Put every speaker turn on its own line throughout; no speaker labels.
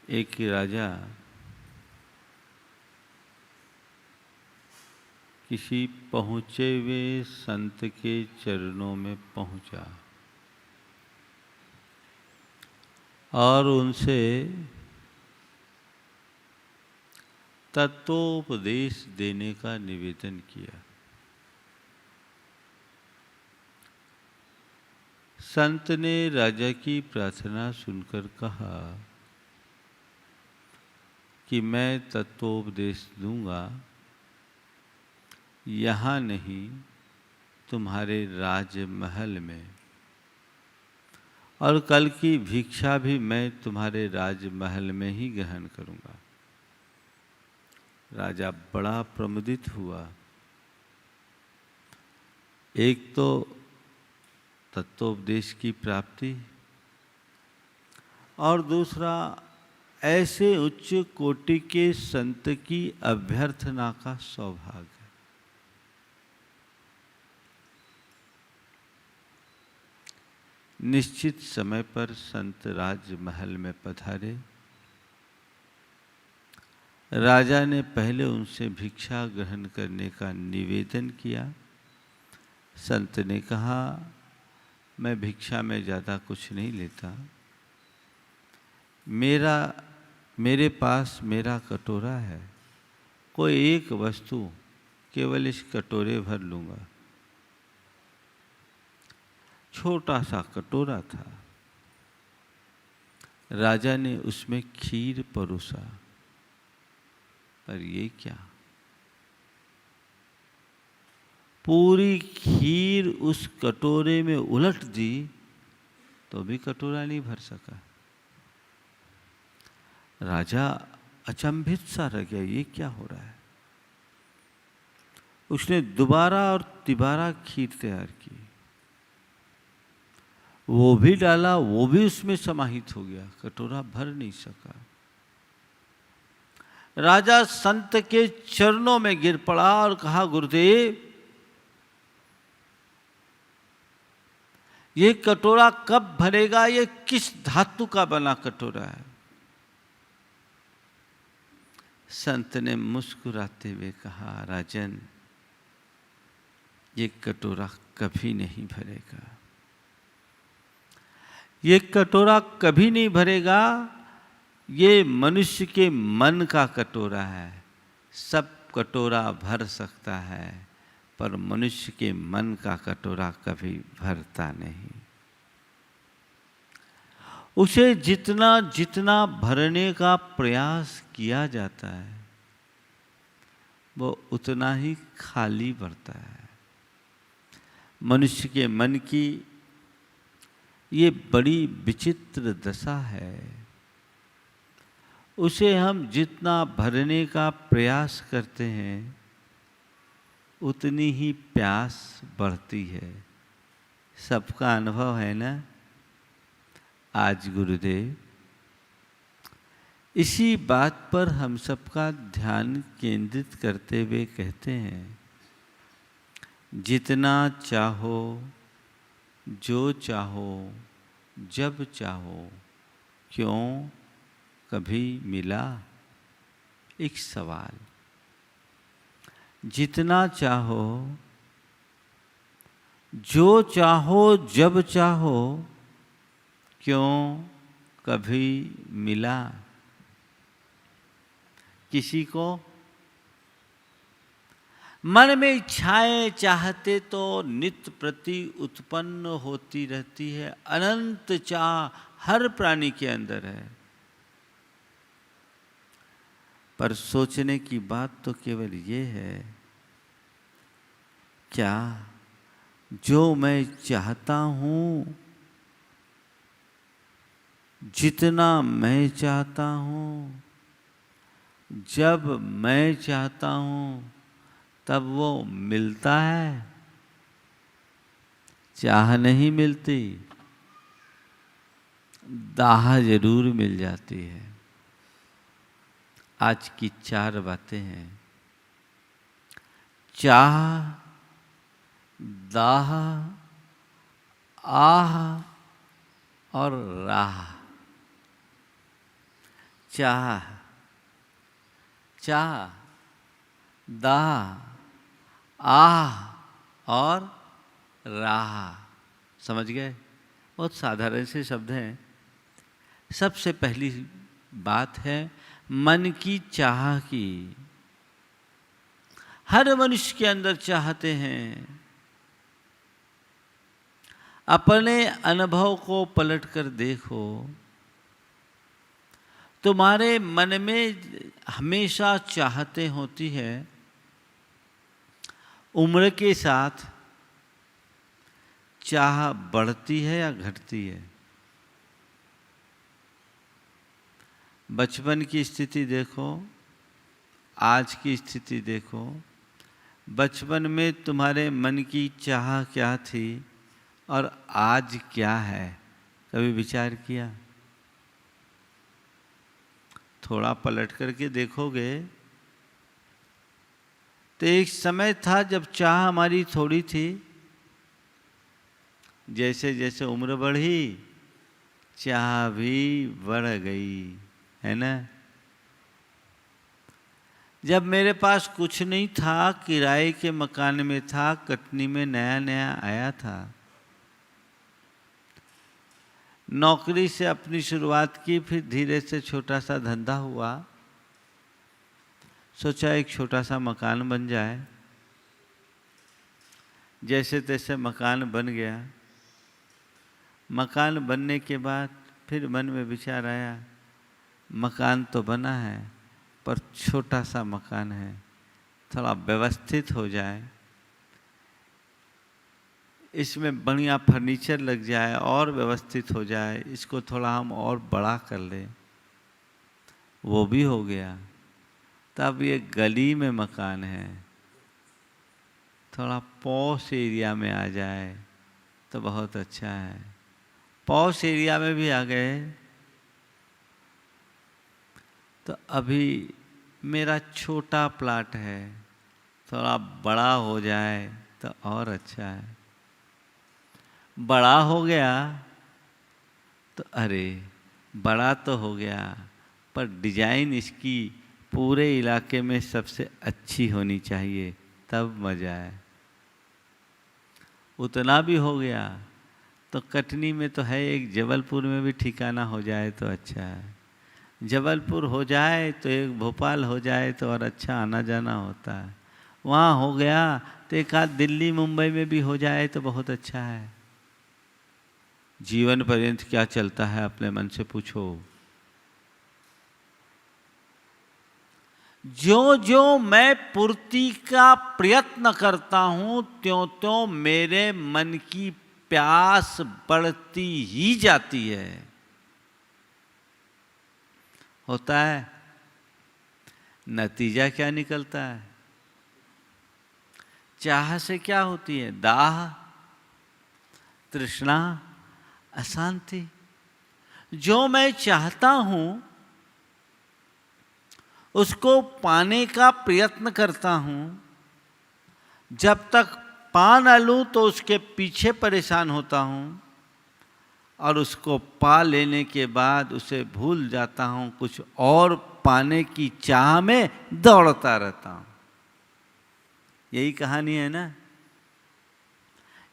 एक राजा किसी पहुँचे हुए संत के चरणों में पहुँचा और उनसे तत्वोपदेश देने का निवेदन किया। संत ने राजा की प्रार्थना सुनकर कहा कि मैं तत्वोपदेश दूंगा, यहाँ नहीं तुम्हारे राजमहल में, और कल की भिक्षा भी मैं तुम्हारे राजमहल में ही ग्रहण करूंगा। राजा बड़ा प्रमुदित हुआ। एक तो तत्वोपदेश की प्राप्ति और दूसरा ऐसे उच्च कोटि के संत की अभ्यर्थना का सौभाग्य। निश्चित समय पर संत राजमहल में पधारे। राजा ने पहले उनसे भिक्षा ग्रहण करने का निवेदन किया। संत ने कहा, मैं भिक्षा में ज़्यादा कुछ नहीं लेता, मेरे पास मेरा कटोरा है, कोई एक वस्तु केवल इस कटोरे भर लूँगा। छोटा सा कटोरा था। राजा ने उसमें खीर परोसा, पर ये क्या, पूरी खीर उस कटोरे में उलट दी तो भी कटोरा नहीं भर सका। राजा अचंभित सा रह गया, ये क्या हो रहा है। उसने दोबारा और तिबारा खीर तैयार की, वो भी डाला, वो भी उसमें समाहित हो गया, कटोरा भर नहीं सका। राजा संत के चरणों में गिर पड़ा और कहा, गुरुदेव, ये कटोरा कब भरेगा, ये किस धातु का बना कटोरा है। संत ने मुस्कुराते हुए कहा, राजन, ये कटोरा कभी नहीं भरेगा, ये कटोरा कभी नहीं भरेगा। ये मनुष्य के मन का कटोरा है। सब कटोरा भर सकता है, पर मनुष्य के मन का कटोरा कभी भरता नहीं। उसे जितना जितना भरने का प्रयास किया जाता है, वो उतना ही खाली बढ़ता है। मनुष्य के मन की ये बड़ी विचित्र दशा है। उसे हम जितना भरने का प्रयास करते हैं, उतनी ही प्यास बढ़ती है। सबका अनुभव है ना। आज गुरुदेव इसी बात पर हम सबका ध्यान केंद्रित करते हुए कहते हैं, जितना चाहो, जो चाहो, जब चाहो, क्यों कभी मिला। एक सवाल, जितना चाहो, जो चाहो, जब चाहो, क्यों कभी मिला। किसी को मन में इच्छाएं चाहते तो नित्य प्रति उत्पन्न होती रहती है। अनंत चाह हर प्राणी के अंदर है, पर सोचने की बात तो केवल ये है, क्या जो मैं चाहता हूं, जितना मैं चाहता हूं, जब मैं चाहता हूं, तब वो मिलता है। चाह नहीं मिलती, दाह जरूर मिल जाती है। आज की 4 बातें हैं, चाह, दाह, आह और राह। चाह, चाह, दाह, आह और राह। समझ गए? बहुत साधारण से शब्द हैं। सबसे पहली बात है मन की चाह की। हर मनुष्य के अंदर चाहते हैं। अपने अनुभव को पलट कर देखो, तुम्हारे मन में हमेशा चाहते होती है। उम्र के साथ चाह बढ़ती है या घटती है? बचपन की स्थिति देखो, आज की स्थिति देखो। बचपन में तुम्हारे मन की चाह क्या थी और आज क्या है? कभी विचार किया? थोड़ा पलट करके देखोगे तो एक समय था जब चाह हमारी थोड़ी थी। जैसे जैसे उम्र बढ़ी चाह भी बढ़ गई, है ना? जब मेरे पास कुछ नहीं था, किराए के मकान में था, कटनी में नया नया आया था, नौकरी से अपनी शुरुआत की, फिर धीरे से छोटा सा धंधा हुआ। सोचा एक छोटा सा मकान बन जाए। जैसे तैसे मकान बन गया। मकान बनने के बाद फिर मन में विचार आया, मकान तो बना है पर छोटा सा मकान है, थोड़ा व्यवस्थित हो जाए, इसमें बढ़िया फर्नीचर लग जाए और व्यवस्थित हो जाए, इसको थोड़ा हम और बड़ा कर लें। वो भी हो गया। तब ये गली में मकान है, थोड़ा पॉश एरिया में आ जाए तो बहुत अच्छा है। पॉश एरिया में भी आ गए तो अभी मेरा छोटा प्लाट है, थोड़ा बड़ा हो जाए तो और अच्छा है। बड़ा हो गया तो अरे बड़ा तो हो गया पर डिजाइन इसकी पूरे इलाके में सबसे अच्छी होनी चाहिए, तब मजा है। उतना भी हो गया तो कटनी में तो है एक, जबलपुर में भी ठिकाना हो जाए तो अच्छा है। जबलपुर हो जाए तो एक भोपाल हो जाए तो और अच्छा आना जाना होता है। वहाँ हो गया तो एक आध दिल्ली मुंबई में भी हो जाए तो बहुत अच्छा है। जीवन पर्यंत क्या चलता है अपने मन से पूछो। जो जो मैं पूर्ति का प्रयत्न करता हूं त्यों त्यों मेरे मन की प्यास बढ़ती ही जाती है। होता है। नतीजा क्या निकलता है? चाह से क्या होती है? दाह, तृष्णा, अशांति। जो मैं चाहता हूं उसको पाने का प्रयत्न करता हूं। जब तक पा न लूं तो उसके पीछे परेशान होता हूं और उसको पा लेने के बाद उसे भूल जाता हूं, कुछ और पाने की चाह में दौड़ता रहता हूं। यही कहानी है ना?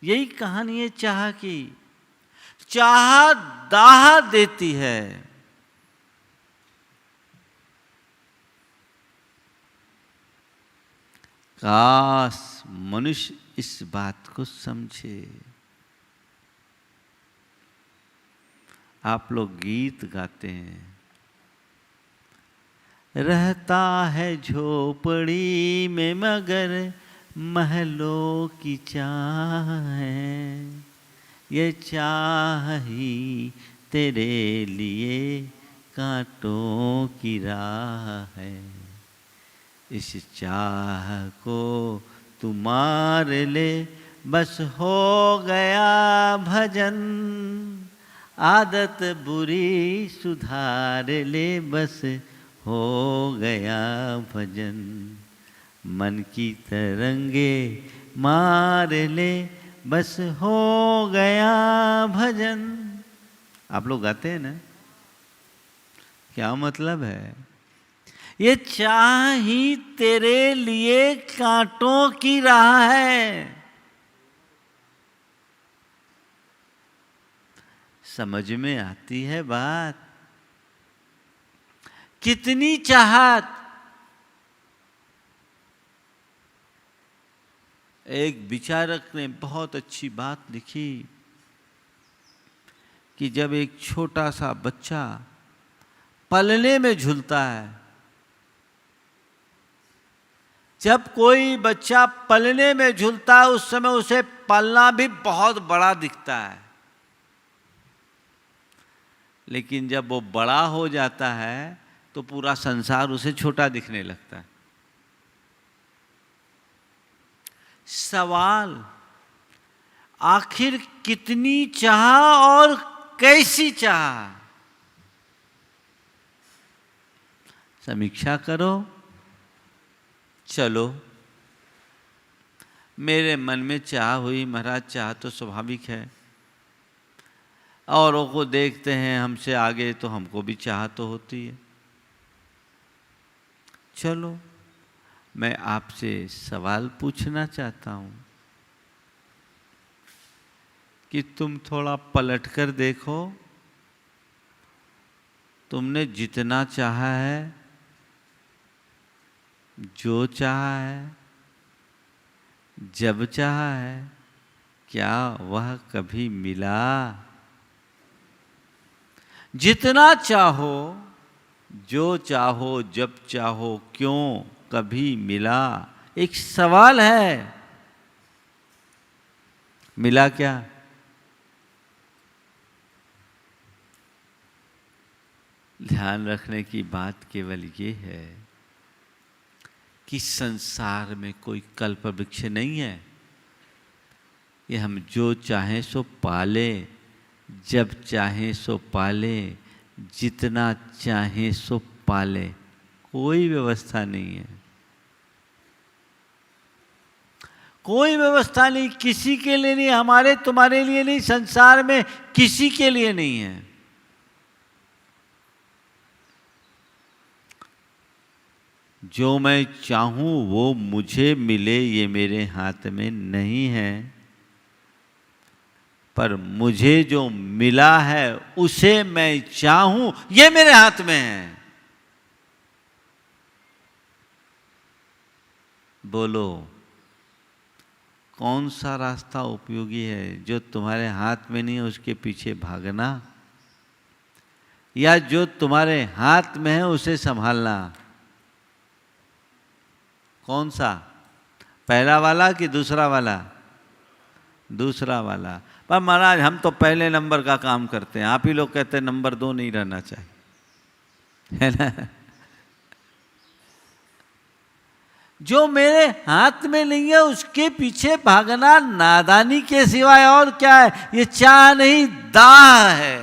यही कहानी है चाह की। चाह दाह देती है। काश मनुष्य इस बात को समझे। आप लोग गीत गाते हैं, रहता है झोपड़ी में मगर महलों की चाह है, ये चाह ही तेरे लिए कांटों की राह है। इस चाह को तू मार ले बस हो गया भजन, आदत बुरी सुधार ले बस हो गया भजन, मन की तरंगे मार ले बस हो गया भजन। आप लोग गाते हैं ना? क्या मतलब है? ये चाह ही तेरे लिए कांटों की राह है। समझ में आती है बात? कितनी चाहत। एक विचारक ने बहुत अच्छी बात लिखी कि जब एक छोटा सा बच्चा पलने में झूलता है, जब कोई बच्चा पलने में झूलता है उस समय उसे पलना भी बहुत बड़ा दिखता है, लेकिन जब वो बड़ा हो जाता है तो पूरा संसार उसे छोटा दिखने लगता है। सवाल, आखिर कितनी चाह और कैसी चाह? समीक्षा करो। चलो, मेरे मन में चाह हुई महाराज, चाह तो स्वाभाविक है, औरों को देखते हैं हमसे आगे तो हमको भी चाह तो होती है। चलो, मैं आपसे सवाल पूछना चाहता हूं कि तुम थोड़ा पलट कर देखो, तुमने जितना चाहा है, जो चाहा है, जब चाहा है, क्या वह कभी मिला? जितना चाहो, जो चाहो, जब चाहो, क्यों कभी मिला? एक सवाल है। मिला क्या? ध्यान रखने की बात केवल ये है कि संसार में कोई कल्प वृक्ष नहीं है। ये हम जो चाहें सो पाले, जब चाहें सो पाले, जितना चाहें सो पाले, कोई व्यवस्था नहीं है। कोई व्यवस्था नहीं, किसी के लिए नहीं, हमारे तुम्हारे लिए नहीं, संसार में किसी के लिए नहीं है। जो मैं चाहूं वो मुझे मिले, ये मेरे हाथ में नहीं है, पर मुझे जो मिला है उसे मैं चाहूं, ये मेरे हाथ में है। बोलो, कौन सा रास्ता उपयोगी है? जो तुम्हारे हाथ में नहीं है उसके पीछे भागना, या जो तुम्हारे हाथ में है उसे संभालना? कौन सा? पहला वाला कि दूसरा वाला? दूसरा वाला। पर महाराज हम तो पहले नंबर का काम करते हैं, आप ही लोग कहते हैं नंबर 2 नहीं रहना चाहिए, है ना? जो मेरे हाथ में नहीं है उसके पीछे भागना नादानी के सिवाय और क्या है? ये चाह नहीं, दाह है।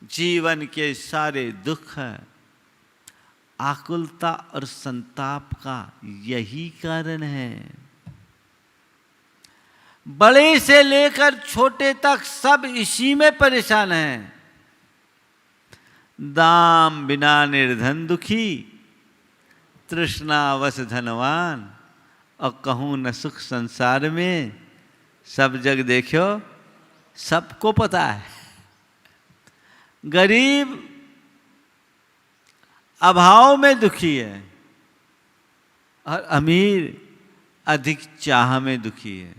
जीवन के सारे दुख, आकुलता और संताप का यही कारण है। बड़े से लेकर छोटे तक सब इसी में परेशान हैं। दाम बिना निर्धन दुखी, तृष्णावश धनवान, और कहूं न सुख संसार में। सब जग देखो, सबको पता है। गरीब अभाव में दुखी है और अमीर अधिक चाह में दुखी है।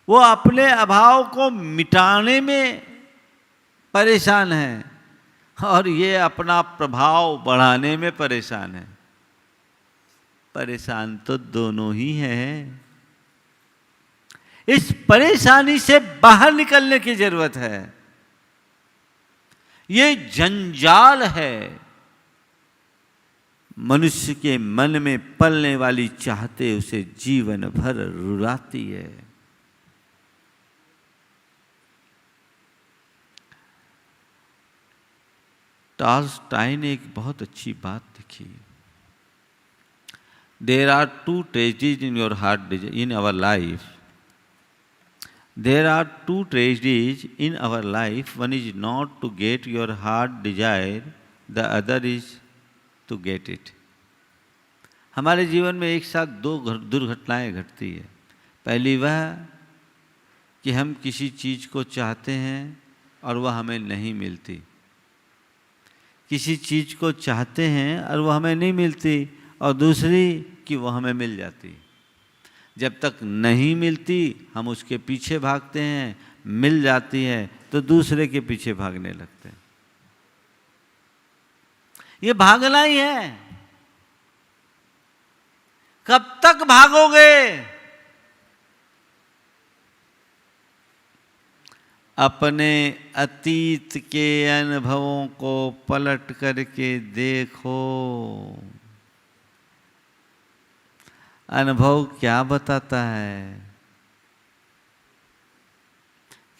वो अपने अभाव को मिटाने में परेशान है और ये अपना प्रभाव बढ़ाने में परेशान है। परेशान तो दोनों ही हैं। इस परेशानी से बाहर निकलने की जरूरत है। ये जंजाल है। मनुष्य के मन में पलने वाली चाहते उसे जीवन भर रुलाती है। टॉल्स्टॉय ने एक बहुत अच्छी बात लिखी। There are two tragedies in your heart, in our life. There are two tragedies in our life. One is not to get your heart desire, the other is to get it. हमारे जीवन में एक साथ दो दुर्घटनाएं घटती है। पहली वह कि हम किसी चीज़ को चाहते हैं और वह हमें नहीं मिलती। किसी चीज़ को चाहते हैं और वह हमें नहीं मिलती, और दूसरी कि वह हमें मिल जाती। जब तक नहीं मिलती हम उसके पीछे भागते हैं, मिल जाती है तो दूसरे के पीछे भागने लगते हैं। ये भागना ही है। कब तक भागोगे? अपने अतीत के अनुभवों को पलट करके देखो। अनुभव क्या बताता है?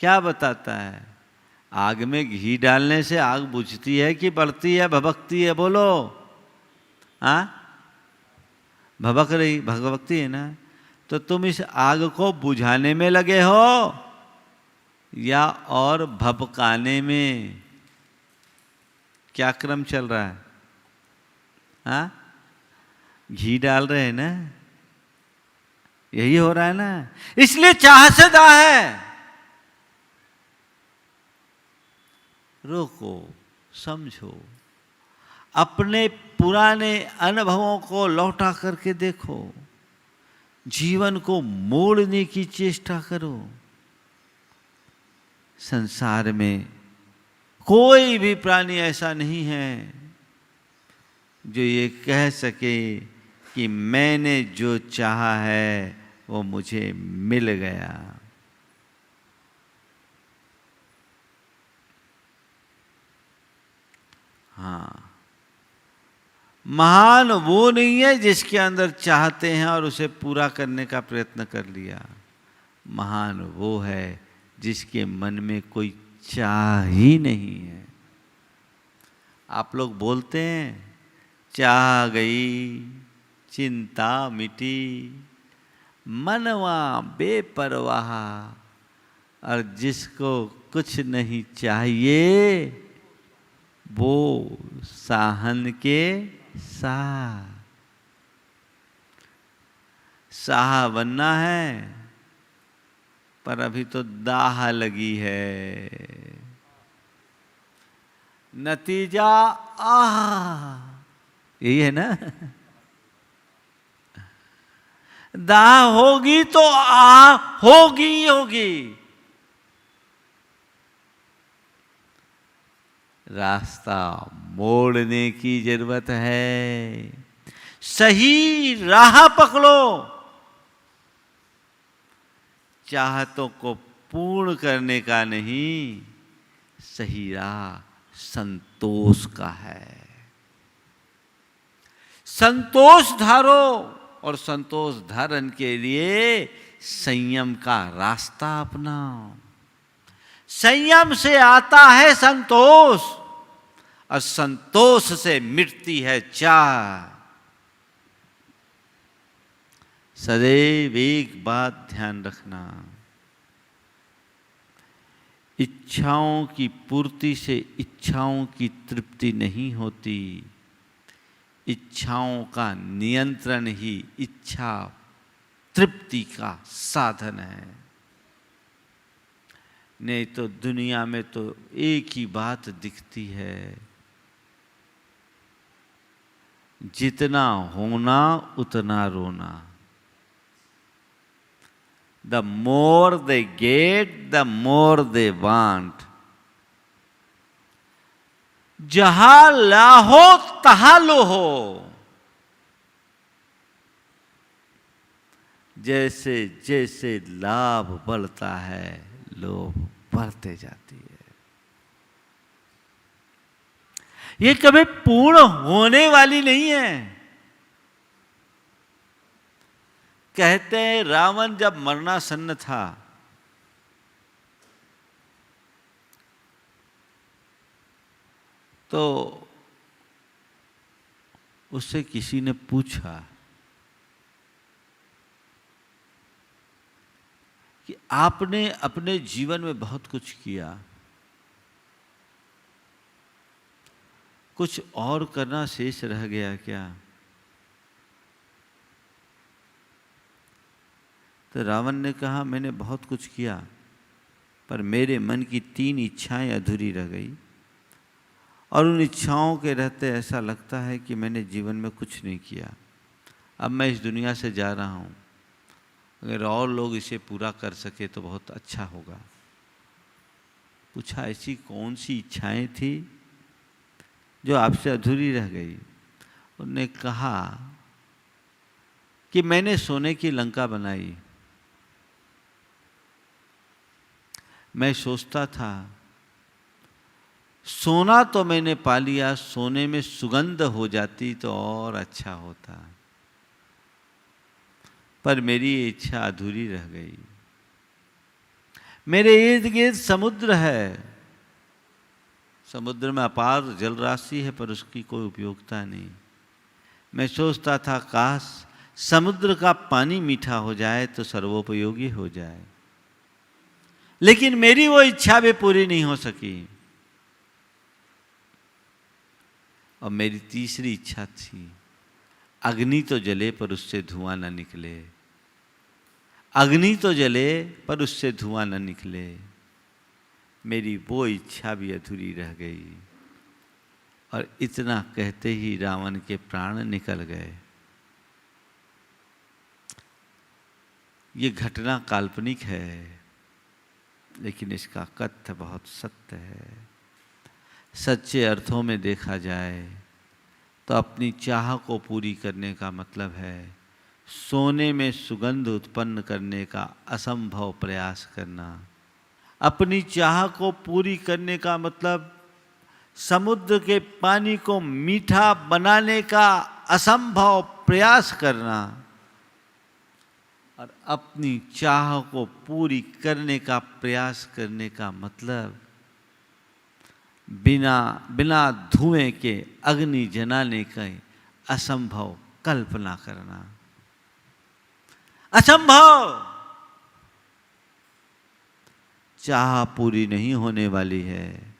क्या बताता है? आग में घी डालने से आग बुझती है कि बढ़ती है, भभकती है? बोलो। हाँ, भभक रही, भभकती है ना। तो तुम इस आग को बुझाने में लगे हो या और भभकाने में? क्या क्रम चल रहा है? हाँ, घी डाल रहे हैं ना, यही हो रहा है ना। इसलिए चाह से दाह है। रोको, समझो, अपने पुराने अनुभवों को लौटा करके देखो, जीवन को मोड़ने की चेष्टा करो। संसार में कोई भी प्राणी ऐसा नहीं है जो ये कह सके कि मैंने जो चाहा है वो मुझे मिल गया। हाँ, महान वो नहीं है जिसके अंदर चाहते हैं और उसे पूरा करने का प्रयत्न कर लिया। महान वो है जिसके मन में कोई चाह ही नहीं है। आप लोग बोलते हैं चाह गई, चिंता मिटी, मनवा बेपरवाह, और जिसको कुछ नहीं चाहिए वो साहन के साह। साह बनना है पर अभी तो दाह लगी है। नतीजा आह, यही है ना। दाह होगी तो आह होगी ही होगी। रास्ता मोड़ने की जरूरत है। सही राह पकड़ो। चाहतों को पूर्ण करने का नहीं, सही राह संतोष का है। संतोष धारो, और संतोष धारण के लिए संयम का रास्ता अपनाओ। संयम से आता है संतोष, और संतोष से मिटती है चाह। सदैव एक बात ध्यान रखना, इच्छाओं की पूर्ति से इच्छाओं की तृप्ति नहीं होती। इच्छाओं का नियंत्रण ही इच्छा तृप्ति का साधन है। नहीं तो दुनिया में तो एक ही बात दिखती है, जितना होना उतना रोना। The more they get, the more they want. जहां लाहो तहां लो हो। जैसे जैसे लाभ बढ़ता है लोभ बढ़ते जाती है। ये कभी पूर्ण होने वाली नहीं है। कहते हैं रावण जब मरणासन्न था तो उससे किसी ने पूछा कि आपने अपने जीवन में बहुत कुछ किया, कुछ और करना शेष रह गया क्या? तो रावण ने कहा, मैंने बहुत कुछ किया, पर मेरे मन की 3 इच्छाएं अधूरी रह गई, और उन इच्छाओं के रहते ऐसा लगता है कि मैंने जीवन में कुछ नहीं किया। अब मैं इस दुनिया से जा रहा हूँ, अगर और लोग इसे पूरा कर सके तो बहुत अच्छा होगा। पूछा, ऐसी कौन सी इच्छाएं थी जो आपसे अधूरी रह गई? उन्होंने कहा कि मैंने सोने की लंका बनाई। मैं सोचता था, सोना तो मैंने पा लिया, सोने में सुगंध हो जाती तो और अच्छा होता, पर मेरी इच्छा अधूरी रह गई। मेरे इर्द गिर्द समुद्र है, समुद्र में अपार जल राशि है, पर उसकी कोई उपयोगिता नहीं। मैं सोचता था, काश समुद्र का पानी मीठा हो जाए तो सर्वोपयोगी हो जाए, लेकिन मेरी वो इच्छा भी पूरी नहीं हो सकी। और मेरी तीसरी इच्छा थी, अग्नि तो जले पर उससे धुआं न निकले, अग्नि तो जले पर उससे धुआं न निकले। मेरी वो इच्छा भी अधूरी रह गई। और इतना कहते ही रावण के प्राण निकल गए। ये घटना काल्पनिक है, लेकिन इसका कथ्य बहुत सत्य है। सच्चे अर्थों में देखा जाए तो अपनी चाह को पूरी करने का मतलब है सोने में सुगंध उत्पन्न करने का असंभव प्रयास करना। अपनी चाह को पूरी करने का मतलब समुद्र के पानी को मीठा बनाने का असंभव प्रयास करना। और अपनी चाह को पूरी करने का प्रयास करने का मतलब बिना धुएं के अग्नि जलाने का असंभव कल्पना करना। असंभव। चाह पूरी नहीं होने वाली है।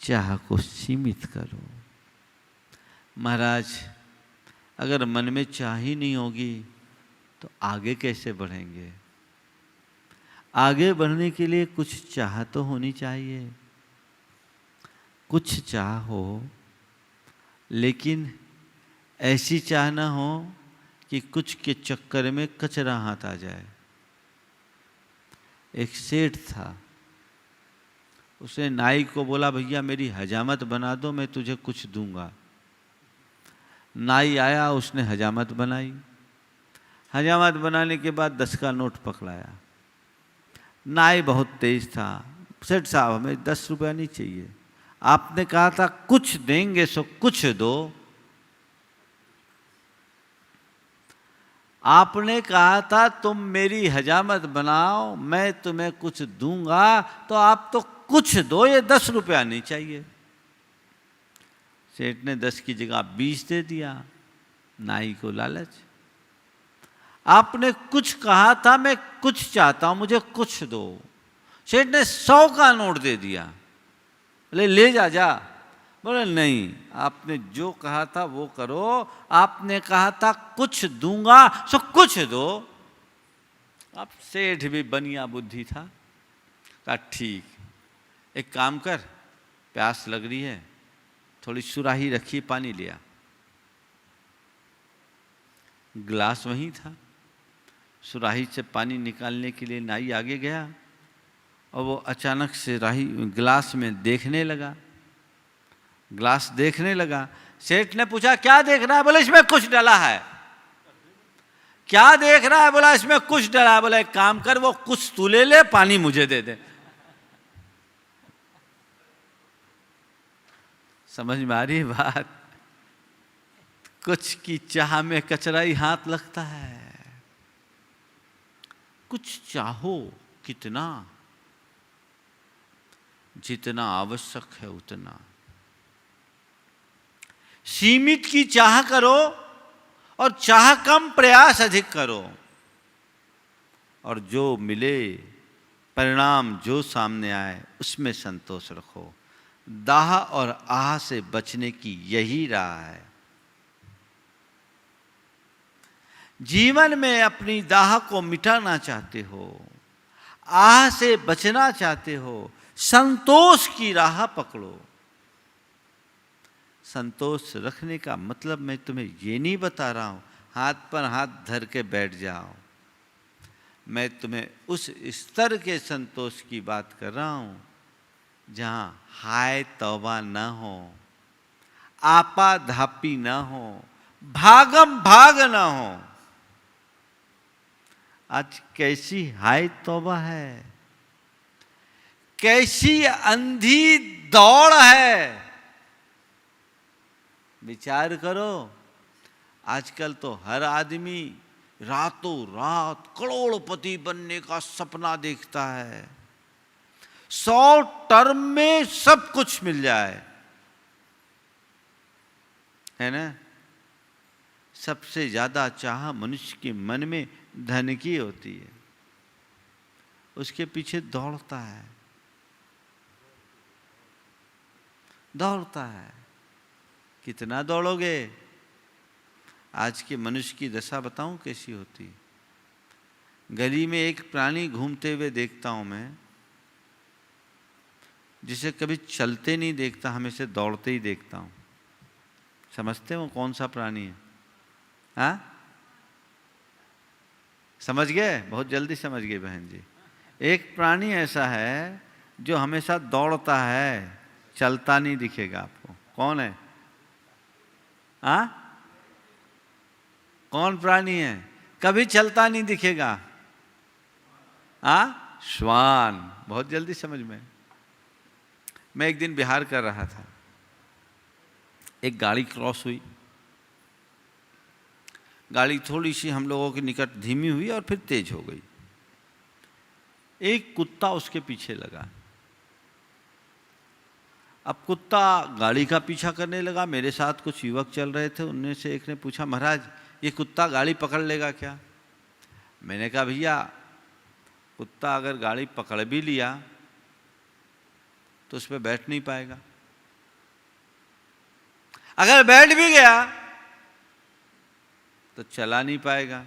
चाह को सीमित करो। महाराज, अगर मन में चाह ही नहीं होगी तो आगे कैसे बढ़ेंगे? आगे बढ़ने के लिए कुछ चाह तो होनी चाहिए। कुछ चाह हो, लेकिन ऐसी चाह ना हो कि कुछ के चक्कर में कचरा हाथ आ जाए। एक सेठ था, उसने नाई को बोला, भैया मेरी हजामत बना दो, मैं तुझे कुछ दूंगा। नाई आया, उसने हजामत बनाई। हजामत बनाने के बाद 10 का नोट पकड़ाया। नाई बहुत तेज था। सेठ साहब, हमें 10 रुपया नहीं चाहिए, आपने कहा था कुछ देंगे सो कुछ दो। आपने कहा था तुम मेरी हजामत बनाओ, मैं तुम्हें कुछ दूंगा, तो आप तो कुछ दो, ये 10 रुपया नहीं चाहिए। सेठ ने 10 की जगह 20 दे दिया। नाई को लालच। आपने कुछ कहा था, मैं कुछ चाहता हूं, मुझे कुछ दो। सेठ ने 100 का नोट दे दिया। बोले ले जा। बोले नहीं, आपने जो कहा था वो करो। आपने कहा था कुछ दूंगा, सो कुछ दो। अब सेठ भी बनिया बुद्धि था। कहा ठीक, एक काम कर, प्यास लग रही है, थोड़ी सुराही रखी, पानी लिया। गिलास वहीं था। सुराही से पानी निकालने के लिए नाई आगे गया और वो अचानक से राही गिलास में देखने लगा। गिलास देखने लगा। सेठ ने पूछा क्या देख रहा है? बोले इसमें कुछ डला है। क्या देख रहा है? बोला इसमें कुछ डला है। बोला एक काम कर, वो कुछ तू ले ले, पानी मुझे दे दे। समझ में आ रही है बात? कुछ की चाह में कचरा ही हाथ लगता है। कुछ चाहो कितना, जितना आवश्यक है उतना। सीमित की चाह करो और चाह कम, प्रयास अधिक करो। और जो मिले, परिणाम जो सामने आए, उसमें संतोष रखो। दाह और आह से बचने की यही राह है। जीवन में अपनी दाह को मिटाना चाहते हो, आह से बचना चाहते हो, संतोष की राह पकड़ो। संतोष रखने का मतलब मैं तुम्हें ये नहीं बता रहा हूं हाथ पर हाथ धर के बैठ जाओ। मैं तुम्हें उस स्तर के संतोष की बात कर रहा हूं जहां हाय तौबा न हो, आपा धापी न हो, भागम भाग न हो। आज कैसी हाय तौबा है, कैसी अंधी दौड़ है। विचार करो, आजकल तो हर आदमी रातों रात करोड़पति बनने का सपना देखता है, 100 टर्म में सब कुछ मिल जाए, है ना। सबसे ज्यादा चाह मनुष्य के मन में धन की होती है, उसके पीछे दौड़ता है, दौड़ता है। कितना दौड़ोगे? आज के मनुष्य की दशा बताऊं कैसी होती। गली में एक प्राणी घूमते हुए देखता हूं मैं, जिसे कभी चलते नहीं देखता, हमेशा दौड़ते ही देखता हूं। समझते हो कौन सा प्राणी है? हाँ, समझ गए? बहुत जल्दी समझ गए बहन जी। एक प्राणी ऐसा है जो हमेशा दौड़ता है, चलता नहीं दिखेगा आपको। कौन है? हाँ, कौन प्राणी है? कभी चलता नहीं दिखेगा। हाँ, श्वान। बहुत जल्दी समझ में। मैं एक दिन बिहार कर रहा था, एक गाड़ी क्रॉस हुई, गाड़ी थोड़ी सी हम लोगों के निकट धीमी हुई और फिर तेज हो गई। एक कुत्ता उसके पीछे लगा। अब कुत्ता गाड़ी का पीछा करने लगा। मेरे साथ कुछ युवक चल रहे थे, उनमें से एक ने पूछा, महाराज ये कुत्ता गाड़ी पकड़ लेगा क्या? मैंने कहा भैया, कुत्ता अगर गाड़ी पकड़ भी लिया तो उस पर बैठ नहीं पाएगा, अगर बैठ भी गया तो चला नहीं पाएगा।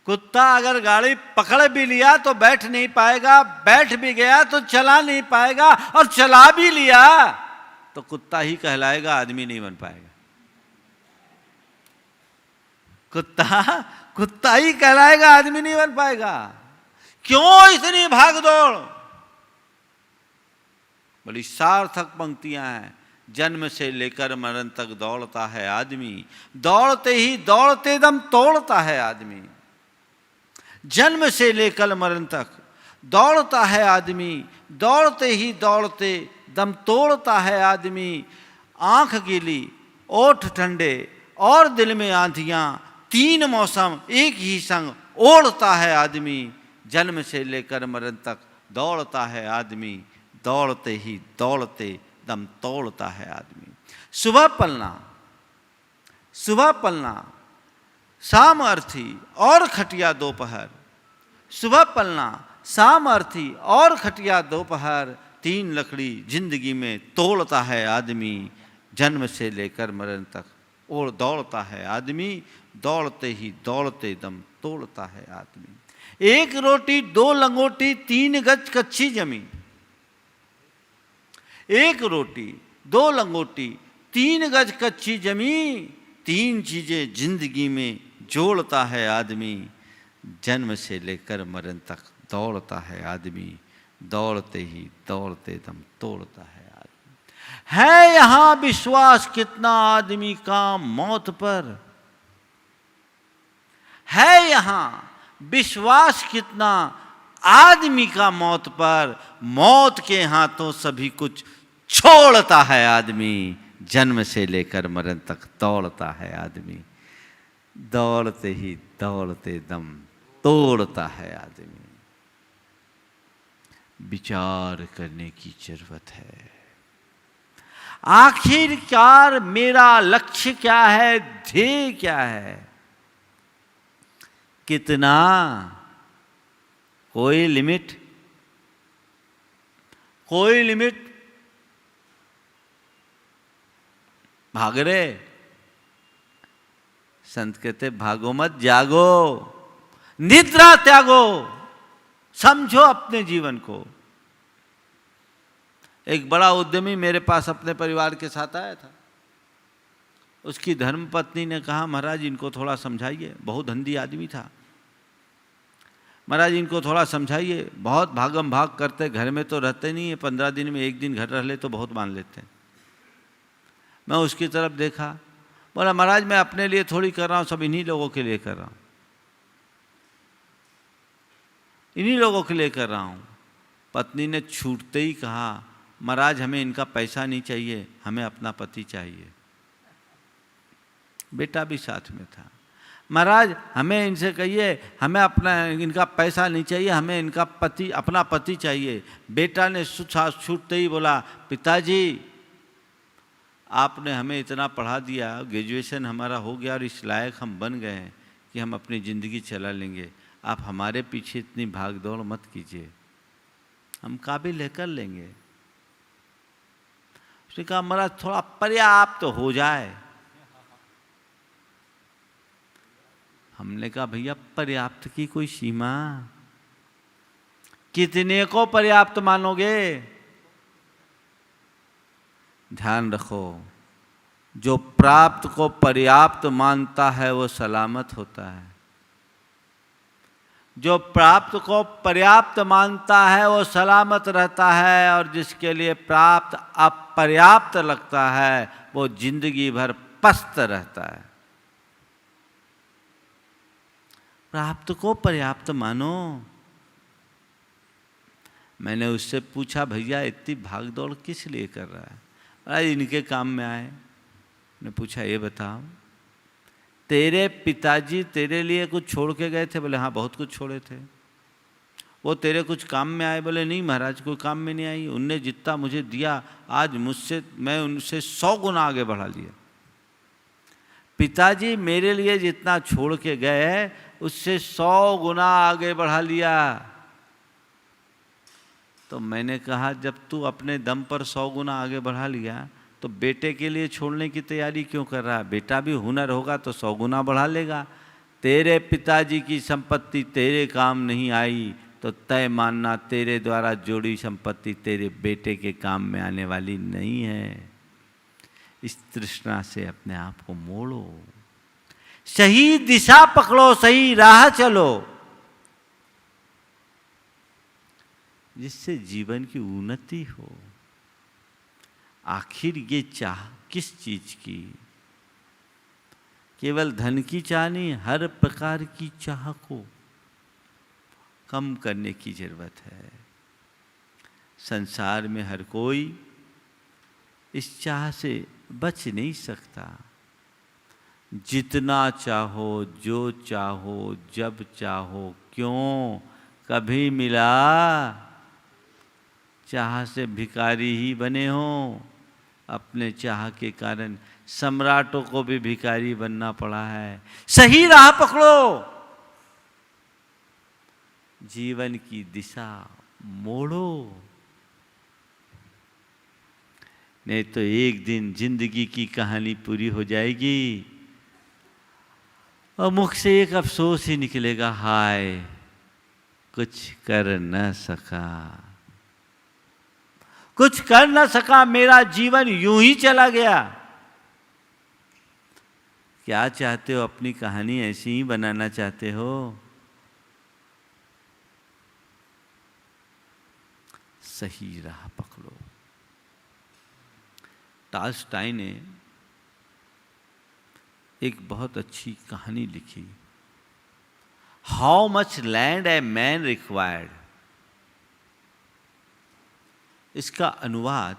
कुत्ता अगर गाड़ी पकड़ भी लिया तो बैठ नहीं पाएगा, बैठ भी गया तो चला नहीं पाएगा, और चला भी लिया तो कुत्ता ही कहलाएगा, आदमी नहीं बन पाएगा। कुत्ता ही कहलाएगा, आदमी नहीं बन पाएगा। क्यों इतनी भाग दौड़? बड़ी सार्थक पंक्तियां हैं। जन्म से लेकर मरण तक दौड़ता है आदमी, दौड़ते ही दौड़ते दम तोड़ता है आदमी। जन्म से लेकर मरण तक दौड़ता है आदमी, दौड़ते ही दौड़ते दम तोड़ता है आदमी। आंख गीली, ओठ ठंडे और दिल में आंधियां, 3 मौसम एक ही संग ओढ़ता है आदमी। जन्म से लेकर मरण तक दौड़ता है आदमी, दौड़ते ही दौड़ते दम तोड़ता है आदमी। सुबह पलना, शाम अर्थी और खटिया दोपहर। सुबह पलना, शाम अर्थी और खटिया दोपहर, 3 लकड़ी जिंदगी में तोड़ता है आदमी। जन्म से लेकर मरण तक और दौड़ता है आदमी, दौड़ते ही दौड़ते दम तोड़ता है आदमी। 1 रोटी 2 लंगोटी 3 गज कच्ची जमीन। 1 रोटी 2 लंगोटी 3 गज कच्ची जमीन, 3 चीजें जिंदगी में जोड़ता है आदमी। जन्म से लेकर मरण तक दौड़ता है आदमी, दौड़ते ही दौड़ते दम तोड़ता है आदमी। है यहां विश्वास कितना आदमी का मौत पर, है यहां विश्वास कितना आदमी का मौत पर। मौत के हाथों सभी कुछ छोड़ता है आदमी। जन्म से लेकर मरण तक दौड़ता है आदमी, दौड़ते ही दौड़ते दम तोड़ता है आदमी। विचार करने की जरूरत है। आखिरकार मेरा लक्ष्य क्या है, ध्येय क्या है? कितना, कोई लिमिट, कोई लिमिट। भाग रहे, संत कहते भागो मत, जागो, निद्रा त्यागो, समझो अपने जीवन को। एक बड़ा उद्यमी मेरे पास अपने परिवार के साथ आया था। उसकी धर्मपत्नी ने कहा, महाराज इनको थोड़ा समझाइए, बहुत धंधी आदमी था। महाराज इनको थोड़ा समझाइए, बहुत भागम भाग करते, घर में तो रहते नहीं है, 15 दिन में 1 दिन घर रह ले तो बहुत मान लेते हैं। मैं उसकी तरफ देखा, बोला महाराज मैं अपने लिए थोड़ी कर रहा हूँ, सब इन्हीं लोगों के लिए कर रहा हूँ, इन्हीं लोगों के लिए कर रहा हूँ। पत्नी ने छूटते ही कहा, महाराज हमें इनका पैसा नहीं चाहिए, हमें अपना पति चाहिए। बेटा भी साथ में था। महाराज हमें इनसे कहिए, हमें अपना इनका पैसा नहीं चाहिए, हमें इनका पति, अपना पति चाहिए। बेटा ने छूटते ही बोला, पिताजी आपने हमें इतना पढ़ा दिया, ग्रेजुएशन हमारा हो गया और इस लायक हम बन गए हैं कि हम अपनी ज़िंदगी चला लेंगे, आप हमारे पीछे इतनी भाग दौड़ मत कीजिए, हम काबिल है कर लेंगे। उसने कहा महाराज थोड़ा पर्याप्त तो हो जाए। हमने कहा भैया पर्याप्त की कोई सीमा, कितने को पर्याप्त मानोगे? ध्यान रखो, जो प्राप्त को पर्याप्त मानता है वो सलामत होता है, जो प्राप्त को पर्याप्त मानता है वो सलामत रहता है, और जिसके लिए प्राप्त अपर्याप्त लगता है वो जिंदगी भर पस्त रहता है। प्राप्त को पर्याप्त मानो। मैंने उससे पूछा भैया इतनी भागदौड़ किस लिए कर रहा है? अरे इनके काम में आए। मैंने पूछा ये बताओ, तेरे पिताजी तेरे लिए कुछ छोड़ के गए थे? बोले हाँ बहुत कुछ छोड़े थे। वो तेरे कुछ काम में आए? बोले नहीं महाराज कोई काम में नहीं आई, उनने जितना मुझे दिया आज मुझसे, मैं उनसे 100 गुना आगे बढ़ा लिया। पिताजी मेरे लिए जितना छोड़ के गए उससे 100 गुना आगे बढ़ा लिया। तो मैंने कहा जब तू अपने दम पर 100 गुना आगे बढ़ा लिया तो बेटे के लिए छोड़ने की तैयारी क्यों कर रहा है? बेटा भी हुनर होगा तो 100 गुना बढ़ा लेगा। तेरे पिताजी की संपत्ति तेरे काम नहीं आई तो तय मानना तेरे द्वारा जोड़ी संपत्ति तेरे बेटे के काम में आने वाली नहीं है। इस तृष्णा से अपने आप को मोड़ो, सही दिशा पकड़ो, सही राह चलो, जिससे जीवन की उन्नति हो। आखिर ये चाह किस चीज की? केवल धन की चाह नहीं, हर प्रकार की चाह को कम करने की जरूरत है। संसार में हर कोई इस चाह से बच नहीं सकता। जितना चाहो, जो चाहो, जब चाहो, क्यों कभी मिला? चाह से भिखारी ही बने हो। अपने चाह के कारण सम्राटों को भी भिखारी बनना पड़ा है। सही राह पकड़ो, जीवन की दिशा मोड़ो, नहीं तो एक दिन जिंदगी की कहानी पूरी हो जाएगी और मुख से एक अफसोस ही निकलेगा, हाय कुछ कर न सका, कुछ कर न सका, मेरा जीवन यूं ही चला गया। क्या चाहते हो? अपनी कहानी ऐसी ही बनाना चाहते हो? सही राह पकड़ो। टॉल्स्टॉय ने एक बहुत अच्छी कहानी लिखी, how much land a man required. इसका अनुवाद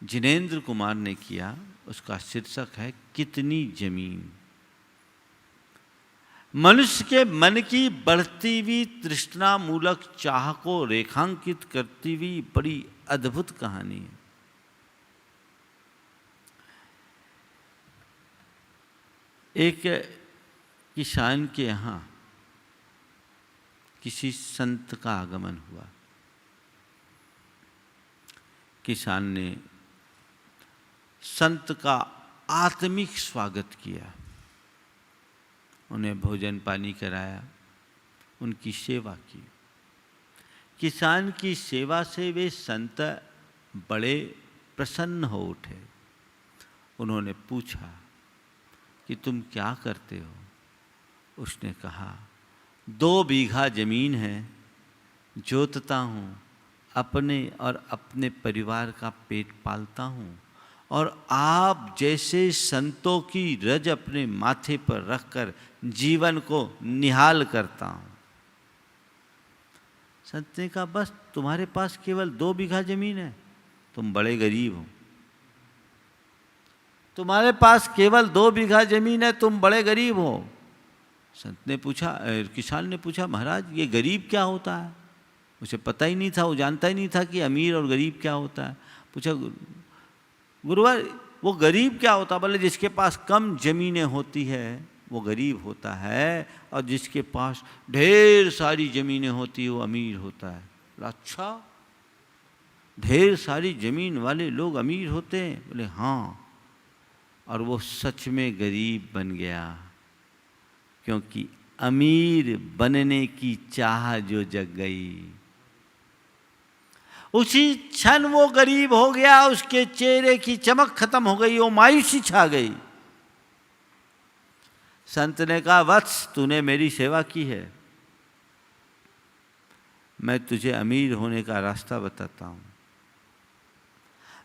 जिनेंद्र कुमार ने किया। उसका शीर्षक है कितनी जमीन। मनुष्य के मन की बढ़ती हुई तृष्णा मूलक चाह को रेखांकित करती हुई बड़ी अद्भुत कहानी है। एक किसान के यहाँ किसी संत का आगमन हुआ। किसान ने संत का आत्मिक स्वागत किया, उन्हें भोजन पानी कराया, उनकी सेवा की। किसान की सेवा से वे संत बड़े प्रसन्न हो उठे। उन्होंने पूछा कि तुम क्या करते हो? उसने कहा, 2 बीघा जमीन है, जोतता हूँ, अपने और अपने परिवार का पेट पालता हूँ, और आप जैसे संतों की रज अपने माथे पर रखकर जीवन को निहाल करता हूँ। संत ने कहा, बस तुम्हारे पास केवल 2 बीघा जमीन है, तुम बड़े गरीब हो। तुम्हारे पास केवल 2 बीघा जमीन है, तुम बड़े गरीब हो। संत ने पूछा, किसान ने पूछा, महाराज ये गरीब क्या होता है? उसे पता ही नहीं था, वो जानता ही नहीं था कि अमीर और गरीब क्या होता है। पूछा, गुरुवर वो गरीब क्या होता? बोले, जिसके पास कम जमीनें होती है वो गरीब होता है, और जिसके पास ढेर सारी जमीनें होती है वो अमीर होता है। अच्छा, ढेर सारी जमीन वाले लोग अमीर होते हैं? बोले हाँ, और वो सच में गरीब बन गया, क्योंकि अमीर बनने की चाह जो जग गई, उसी क्षण वो गरीब हो गया। उसके चेहरे की चमक खत्म हो गई, वो मायूसी छा गई। संत ने कहा, वत्स तूने मेरी सेवा की है, मैं तुझे अमीर होने का रास्ता बताता हूं।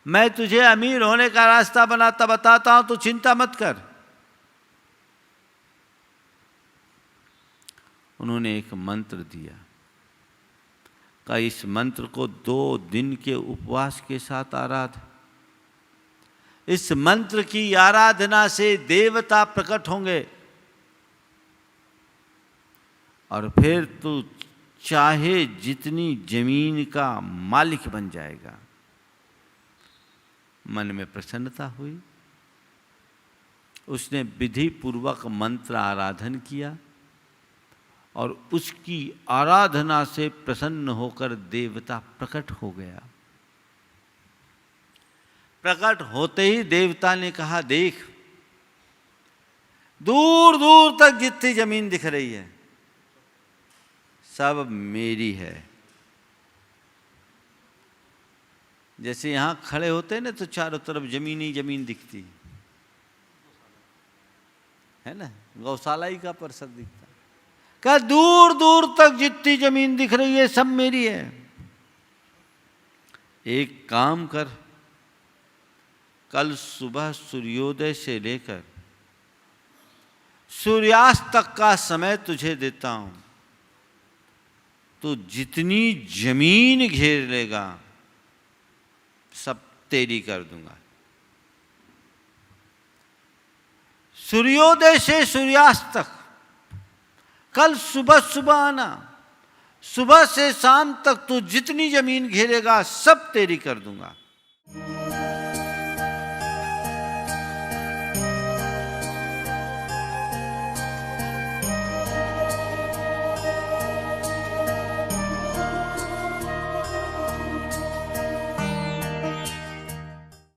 मैं तुझे अमीर होने का रास्ता बताता हूं, तो चिंता मत कर। उन्होंने एक मंत्र दिया, का इस मंत्र को 2 दिन के उपवास के साथ आराध। इस मंत्र की आराधना से देवता प्रकट होंगे, और फिर तू चाहे जितनी जमीन का मालिक बन जाएगा। मन में प्रसन्नता हुई, उसने विधि पूर्वक मंत्र आराधन किया, और उसकी आराधना से प्रसन्न होकर देवता प्रकट हो गया। प्रकट होते ही देवता ने कहा, देख दूर दूर तक जितनी जमीन दिख रही है सब मेरी है। जैसे यहां खड़े होते हैं ना, तो चारों तरफ जमीन ही जमीन दिखती है ना, गौशाला ही का परिसर दिखता। क्या दूर दूर तक जितनी जमीन दिख रही है सब मेरी है। एक काम कर, कल सुबह सूर्योदय से लेकर सूर्यास्त तक का समय तुझे देता हूं, तो जितनी जमीन घेर लेगा सब तेरी कर दूंगा। सूर्योदय से सूर्यास्त तक, कल सुबह सुबह आना, सुबह से शाम तक तू जितनी जमीन घेरेगा सब तेरी कर दूंगा।